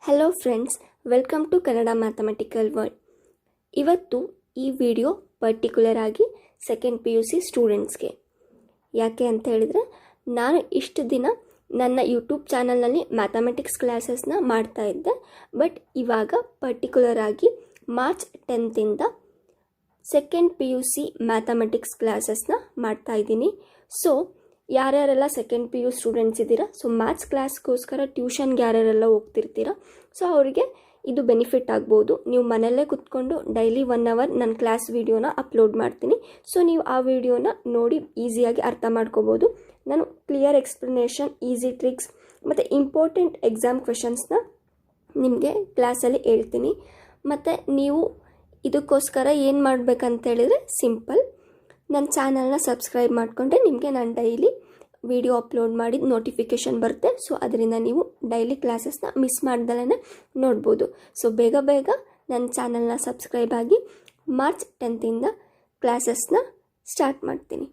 Hello friends, welcome to Kannada mathematical world. ಇವತ್ತು ಈ video particular ಆಗಿ ಸೆಕೆಂಡ್ PUC ಸ್ಟೂಡೆಂಟ್ಸ್ಗೆ. ಯಾಕೆ ಅಂತ ಹೇಳಿದರೆ, ನಾನು ಇಷ್ಟು ದಿನ ನನ್ನ ಯೂಟ್ಯೂಬ್ ಚಾನಲ್ನಲ್ಲಿ ಮ್ಯಾಥಮೆಟಿಕ್ಸ್ ಕ್ಲಾಸಸ್ನ ಮಾಡ್ತಾ ಇದ್ದೆ. ಬಟ್ ಇವಾಗ ಪರ್ಟಿಕ್ಯುಲರ್ ಆಗಿ March 10th second PUC mathematics ಕ್ಲಾಸಸ್ನ ಮಾಡ್ತಾ ಇದ್ದೀನಿ. ಸೊ ಯಾರ್ಯಾರೆಲ್ಲ ಸೆಕೆಂಡ್ PU ಸ್ಟೂಡೆಂಟ್ಸ್ ಇದ್ದೀರಾ, ಸೊ ಮ್ಯಾಥ್ಸ್ ಕ್ಲಾಸ್ಗೋಸ್ಕರ ಟ್ಯೂಷನ್ಗೆ ಯಾರ್ಯಾರೆಲ್ಲ ಹೋಗ್ತಿರ್ತೀರ, ಸೊ ಅವರಿಗೆ ಇದು ಬೆನಿಫಿಟ್ ಆಗ್ಬೋದು. ನೀವು ಮನೆಯಲ್ಲೇ ಕುತ್ಕೊಂಡು ಡೈಲಿ 1 hour ನನ್ನ ಕ್ಲಾಸ್ ವಿಡಿಯೋನ ಅಪ್ಲೋಡ್ ಮಾಡ್ತೀನಿ. ಸೊ ನೀವು ಆ ವಿಡಿಯೋನ ನೋಡಿ ಈಸಿಯಾಗಿ ಅರ್ಥ ಮಾಡ್ಕೋಬೋದು. ನಾನು ಕ್ಲಿಯರ್ ಎಕ್ಸ್ಪ್ಲನೇಷನ್, ಈಸಿ ಟ್ರಿಕ್ಸ್ ಮತ್ತು ಇಂಪಾರ್ಟೆಂಟ್ ಎಕ್ಸಾಮ್ ಕ್ವೆಶನ್ಸ್ನ ನಿಮಗೆ ಕ್ಲಾಸಲ್ಲಿ ಹೇಳ್ತೀನಿ. ಮತ್ತು ನೀವು ಇದಕ್ಕೋಸ್ಕರ ಏನು ಮಾಡಬೇಕಂತೇಳಿದರೆ ಸಿಂಪಲ್, ನನ್ನ ಚಾನಲ್ನ ಸಬ್ಸ್ಕ್ರೈಬ್ ಮಾಡಿಕೊಂಡ್ರೆ ನಿಮಗೆ ನಾನು ಡೈಲಿ ವಿಡಿಯೋ ಅಪ್ಲೋಡ್ ಮಾಡಿದ ನೋಟಿಫಿಕೇಷನ್ ಬರುತ್ತೆ. ಸೊ ಅದರಿಂದ ನೀವು ಡೈಲಿ ಕ್ಲಾಸಸ್ನ ಮಿಸ್ ಮಾಡ್ದಲೇ ನೋಡ್ಬೋದು. ಸೊ ಬೇಗ ನನ್ನ ಚಾನಲ್ನ ಸಬ್ಸ್ಕ್ರೈಬ್ ಆಗಿ ಮಾರ್ಚ್ 10th ಕ್ಲಾಸಸ್ನ ಸ್ಟಾರ್ಟ್ ಮಾಡ್ತೀನಿ.